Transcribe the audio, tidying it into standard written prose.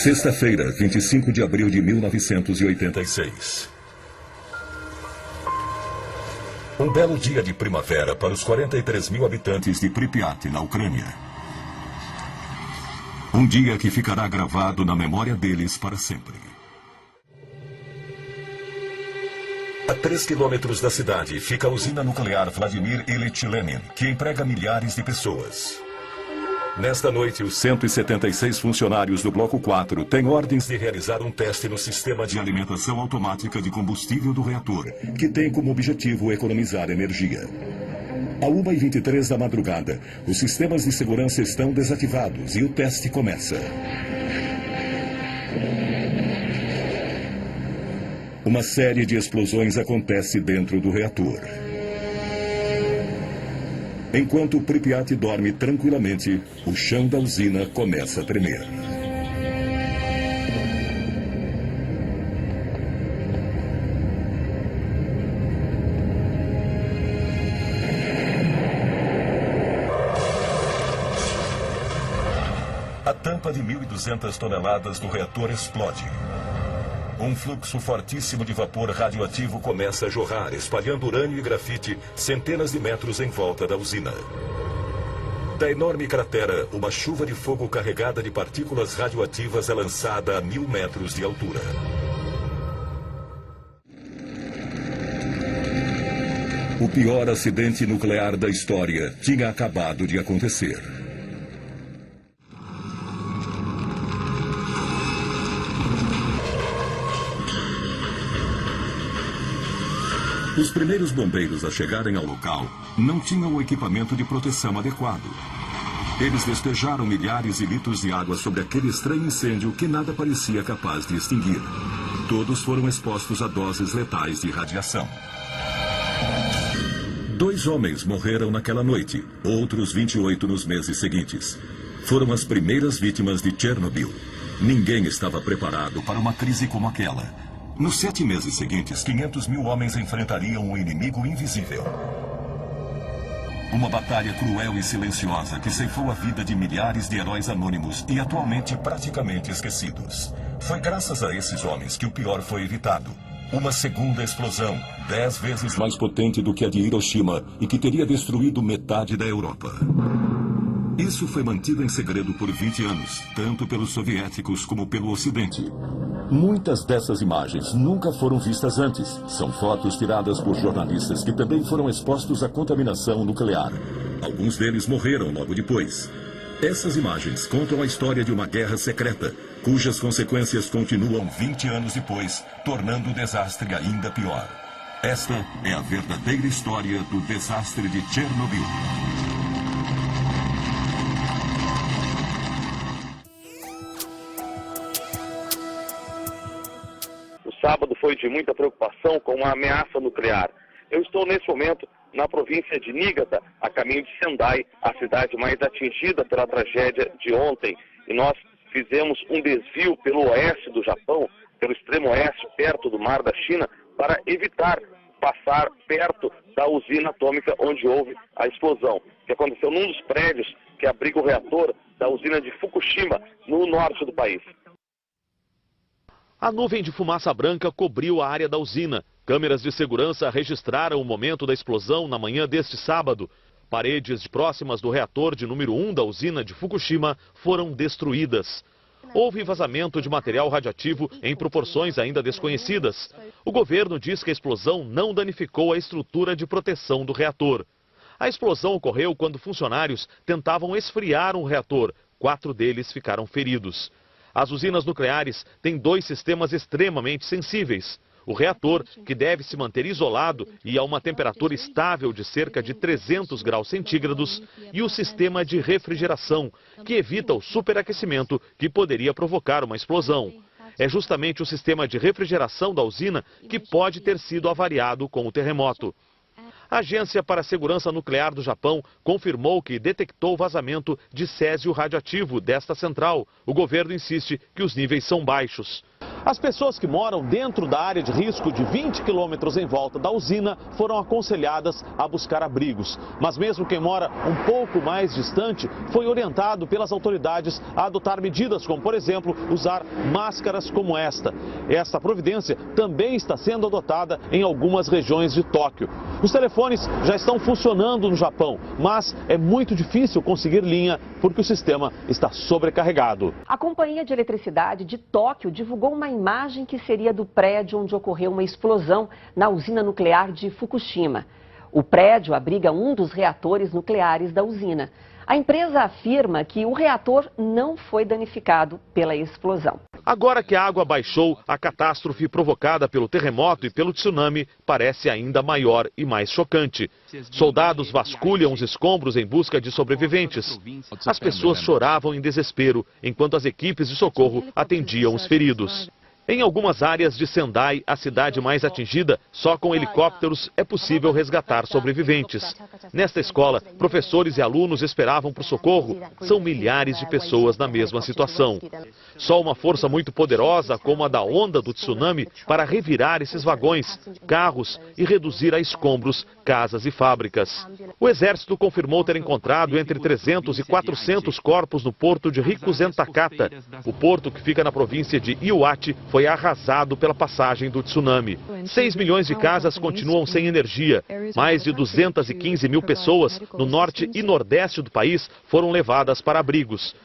Sexta-feira, 25 de abril de 1986. Um belo dia de primavera para os 43 mil habitantes de Pripyat, na Ucrânia. Um dia que ficará gravado na memória deles para sempre. A 3 quilômetros da cidade fica a usina nuclear Vladimir Ilyich Lenin, que emprega milhares de pessoas. Nesta noite, os 176 funcionários do Bloco 4 têm ordens de realizar um teste no sistema de alimentação automática de combustível do reator, que tem como objetivo economizar energia. À 1h23 da madrugada, os sistemas de segurança estão desativados e o teste começa. Uma série de explosões acontece dentro do reator. Enquanto Pripyat dorme tranquilamente, o chão da usina começa a tremer. A tampa de 1.200 toneladas do reator explode. Um fluxo fortíssimo de vapor radioativo começa a jorrar, espalhando urânio e grafite centenas de metros em volta da usina. Da enorme cratera, uma chuva de fogo carregada de partículas radioativas é lançada a 1.000 metros de altura. O pior acidente nuclear da história tinha acabado de acontecer. Os primeiros bombeiros a chegarem ao local não tinham o equipamento de proteção adequado. Eles despejaram milhares de litros de água sobre aquele estranho incêndio que nada parecia capaz de extinguir. Todos foram expostos a doses letais de radiação. 2 homens morreram naquela noite, outros 28 nos meses seguintes. Foram as primeiras vítimas de Chernobyl. Ninguém estava preparado para uma crise como aquela. Nos 7 meses seguintes, 500 mil homens enfrentariam um inimigo invisível. Uma batalha cruel e silenciosa que ceifou a vida de milhares de heróis anônimos e atualmente praticamente esquecidos. Foi graças a esses homens que o pior foi evitado. Uma segunda explosão, 10 vezes mais potente do que a de Hiroshima e que teria destruído metade da Europa. Isso foi mantido em segredo por 20 anos, tanto pelos soviéticos como pelo Ocidente. Muitas dessas imagens nunca foram vistas antes. São fotos tiradas por jornalistas que também foram expostos à contaminação nuclear. Alguns deles morreram logo depois. Essas imagens contam a história de uma guerra secreta, cujas consequências continuam 20 anos depois, tornando o desastre ainda pior. Esta é a verdadeira história do desastre de Chernobyl. Sábado foi de muita preocupação com uma ameaça nuclear. Eu estou nesse momento na província de Niigata, a caminho de Sendai, a cidade mais atingida pela tragédia de ontem. E nós fizemos um desvio pelo oeste do Japão, pelo extremo oeste, perto do mar da China, para evitar passar perto da usina atômica onde houve a explosão, que aconteceu num dos prédios que abriga o reator da usina de Fukushima, no norte do país. A nuvem de fumaça branca cobriu a área da usina. Câmeras de segurança registraram o momento da explosão na manhã deste sábado. Paredes próximas do reator de número 1 da usina de Fukushima foram destruídas. Houve vazamento de material radioativo em proporções ainda desconhecidas. O governo diz que a explosão não danificou a estrutura de proteção do reator. A explosão ocorreu quando funcionários tentavam esfriar um reator. 4 deles ficaram feridos. As usinas nucleares têm 2 sistemas extremamente sensíveis. O reator, que deve se manter isolado e a uma temperatura estável de cerca de 300 graus centígrados, e o sistema de refrigeração, que evita o superaquecimento que poderia provocar uma explosão. É justamente o sistema de refrigeração da usina que pode ter sido avariado com o terremoto. A Agência para a Segurança Nuclear do Japão confirmou que detectou vazamento de césio radioativo desta central. O governo insiste que os níveis são baixos. As pessoas que moram dentro da área de risco de 20 quilômetros em volta da usina foram aconselhadas a buscar abrigos. Mas mesmo quem mora um pouco mais distante foi orientado pelas autoridades a adotar medidas como, por exemplo, usar máscaras como esta. Esta providência também está sendo adotada em algumas regiões de Tóquio. Os telefones já estão funcionando no Japão, mas é muito difícil conseguir linha porque o sistema está sobrecarregado. A Companhia de Eletricidade de Tóquio divulgou uma imagem que seria do prédio onde ocorreu uma explosão na usina nuclear de Fukushima. O prédio abriga um dos reatores nucleares da usina. A empresa afirma que o reator não foi danificado pela explosão. Agora que a água baixou, a catástrofe provocada pelo terremoto e pelo tsunami parece ainda maior e mais chocante. Soldados vasculham os escombros em busca de sobreviventes. As pessoas choravam em desespero, enquanto as equipes de socorro atendiam os feridos. Em algumas áreas de Sendai, a cidade mais atingida, só com helicópteros é possível resgatar sobreviventes. Nesta escola, professores e alunos esperavam por socorro. São milhares de pessoas na mesma situação. Só uma força muito poderosa, como a da onda do tsunami, para revirar esses vagões, carros e reduzir a escombros casas e fábricas. O exército confirmou ter encontrado entre 300 e 400 corpos no porto de Rikuzentakata. O porto, que fica na província de Iwate, foi arrasado pela passagem do tsunami. 6 milhões de casas continuam sem energia. Mais de 215 mil pessoas no norte e nordeste do país foram levadas para abrigos.